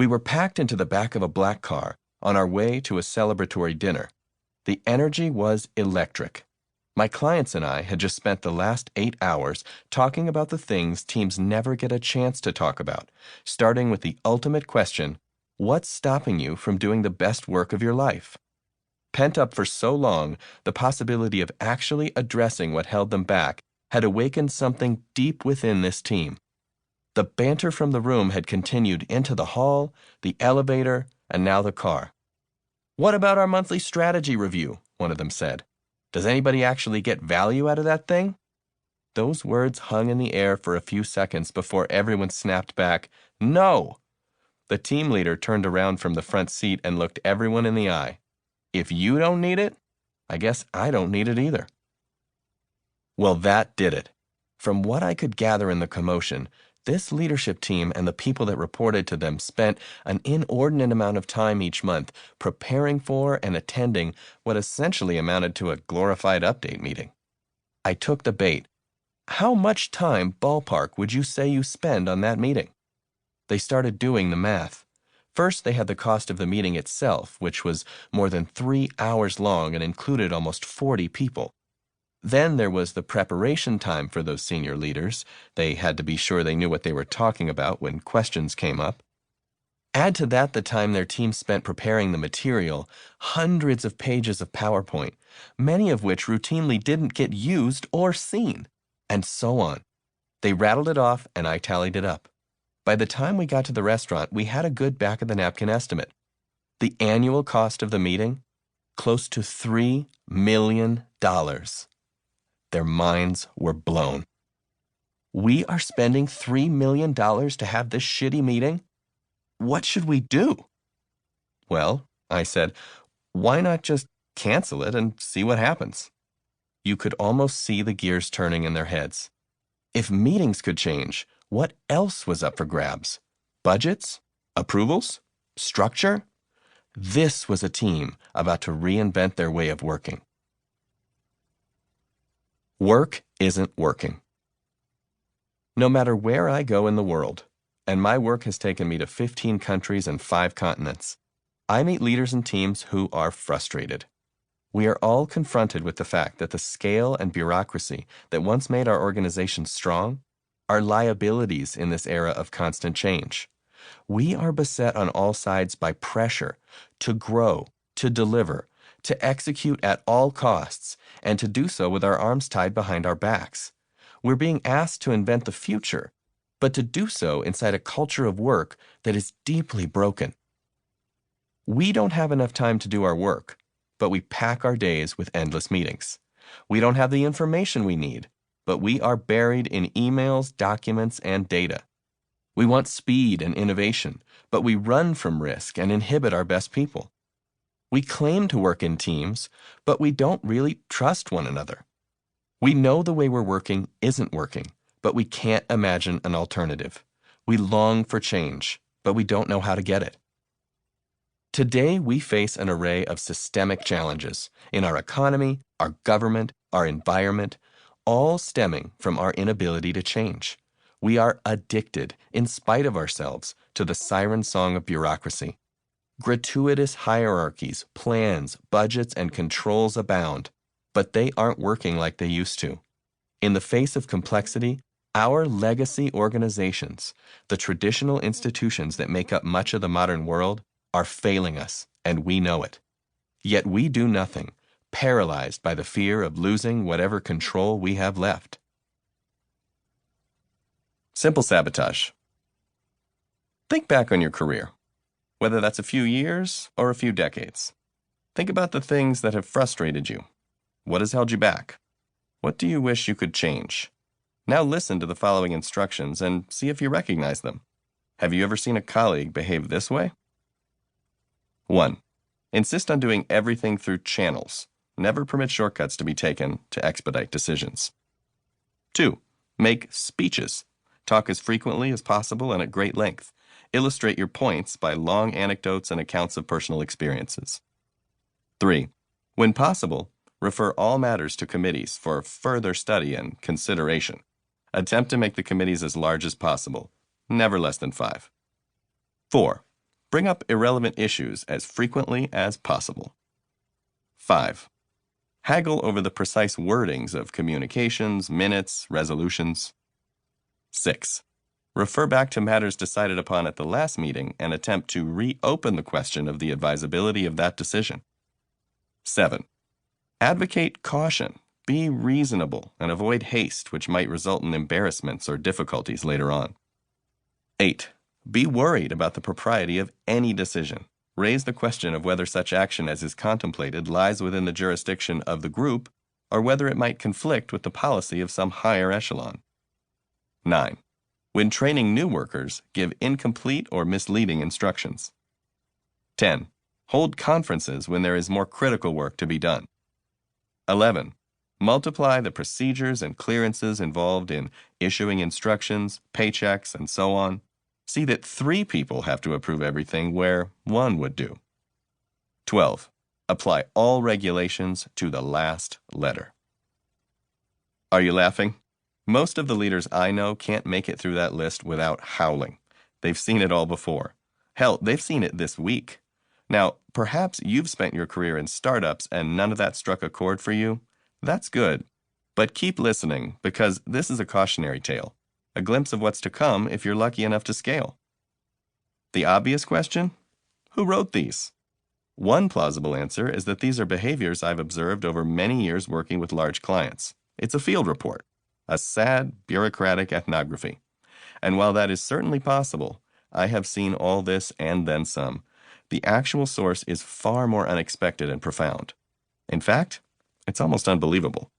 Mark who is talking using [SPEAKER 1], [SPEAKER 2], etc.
[SPEAKER 1] We were packed into the back of a black car on our way to a celebratory dinner. The energy was electric. My clients and I had just spent the last 8 hours talking about the things teams never get a chance to talk about, starting with the ultimate question, what's stopping you from doing the best work of your life? Pent up for so long, the possibility of actually addressing what held them back had awakened something deep within this team. The banter from the room had continued into the hall, the elevator, and now the car. "What about our monthly strategy review?" one of them said. "Does anybody actually get value out of that thing?" Those words hung in the air for a few seconds before everyone snapped back, "No!" The team leader turned around from the front seat and looked everyone in the eye. "If you don't need it, I guess I don't need it either." Well, that did it. From what I could gather in the commotion, this leadership team and the people that reported to them spent an inordinate amount of time each month preparing for and attending what essentially amounted to a glorified update meeting. I took the bait. "How much time, ballpark, would you say you spend on that meeting?" They started doing the math. First, they had the cost of the meeting itself, which was more than 3 hours long and included almost 40 people. Then there was the preparation time for those senior leaders. They had to be sure they knew what they were talking about when questions came up. Add to that the time their team spent preparing the material, hundreds of pages of PowerPoint, many of which routinely didn't get used or seen, and so on. They rattled it off, and I tallied it up. By the time we got to the restaurant, we had a good back-of-the-napkin estimate. The annual cost of the meeting? Close to $3 million. Their minds were blown. "We are spending $3 million to have this shitty meeting? What should we do?" "Well," I said, "why not just cancel it and see what happens?" You could almost see the gears turning in their heads. If meetings could change, what else was up for grabs? Budgets? Approvals? Structure? This was a team about to reinvent their way of working. Work isn't working. No matter where I go in the world, and my work has taken me to 15 countries and 5 continents, I meet leaders and teams who are frustrated. We are all confronted with the fact that the scale and bureaucracy that once made our organizations strong are liabilities in this era of constant change. We are beset on all sides by pressure to grow, to deliver, to execute at all costs, and to do so with our arms tied behind our backs. We're being asked to invent the future, but to do so inside a culture of work that is deeply broken. We don't have enough time to do our work, but we pack our days with endless meetings. We don't have the information we need, but we are buried in emails, documents, and data. We want speed and innovation, but we run from risk and inhibit our best people. We claim to work in teams, but we don't really trust one another. We know the way we're working isn't working, but we can't imagine an alternative. We long for change, but we don't know how to get it. Today, we face an array of systemic challenges in our economy, our government, our environment, all stemming from our inability to change. We are addicted, in spite of ourselves, to the siren song of bureaucracy. Gratuitous hierarchies, plans, budgets, and controls abound, but they aren't working like they used to. In the face of complexity, our legacy organizations, the traditional institutions that make up much of the modern world, are failing us, and we know it. Yet we do nothing, paralyzed by the fear of losing whatever control we have left. Simple sabotage. Think back on your career, whether that's a few years or a few decades. Think about the things that have frustrated you. What has held you back? What do you wish you could change? Now listen to the following instructions and see if you recognize them. Have you ever seen a colleague behave this way? 1. Insist on doing everything through channels. Never permit shortcuts to be taken to expedite decisions. 2. Make speeches. Talk as frequently as possible and at great length. Illustrate your points by long anecdotes and accounts of personal experiences. 3. When possible, refer all matters to committees for further study and consideration. Attempt to make the committees as large as possible, never less than 5. 4. Bring up irrelevant issues as frequently as possible. 5. Haggle over the precise wordings of communications, minutes, resolutions. 6. Refer back to matters decided upon at the last meeting and attempt to reopen the question of the advisability of that decision. 7. Advocate caution. Be reasonable and avoid haste, which might result in embarrassments or difficulties later on. 8. Be worried about the propriety of any decision. Raise the question of whether such action as is contemplated lies within the jurisdiction of the group or whether it might conflict with the policy of some higher echelon. 9. When training new workers, give incomplete or misleading instructions. 10. Hold conferences when there is more critical work to be done. 11. Multiply the procedures and clearances involved in issuing instructions, paychecks, and so on. See that 3 people have to approve everything where 1 would do. 12. Apply all regulations to the last letter. Are you laughing? Most of the leaders I know can't make it through that list without howling. They've seen it all before. Hell, they've seen it this week. Now, perhaps you've spent your career in startups and none of that struck a chord for you. That's good. But keep listening, because this is a cautionary tale, a glimpse of what's to come if you're lucky enough to scale. The obvious question? Who wrote these? One plausible answer is that these are behaviors I've observed over many years working with large clients. It's a field report, a sad, bureaucratic ethnography. And while that is certainly possible, I have seen all this and then some. The actual source is far more unexpected and profound. In fact, it's almost unbelievable.